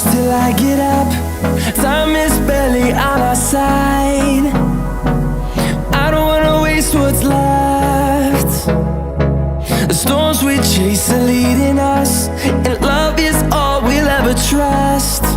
close till I get up. Time is barely on our side. I don't wanna waste what's left. The storms we chase are leading us, and love is all we'll ever trust.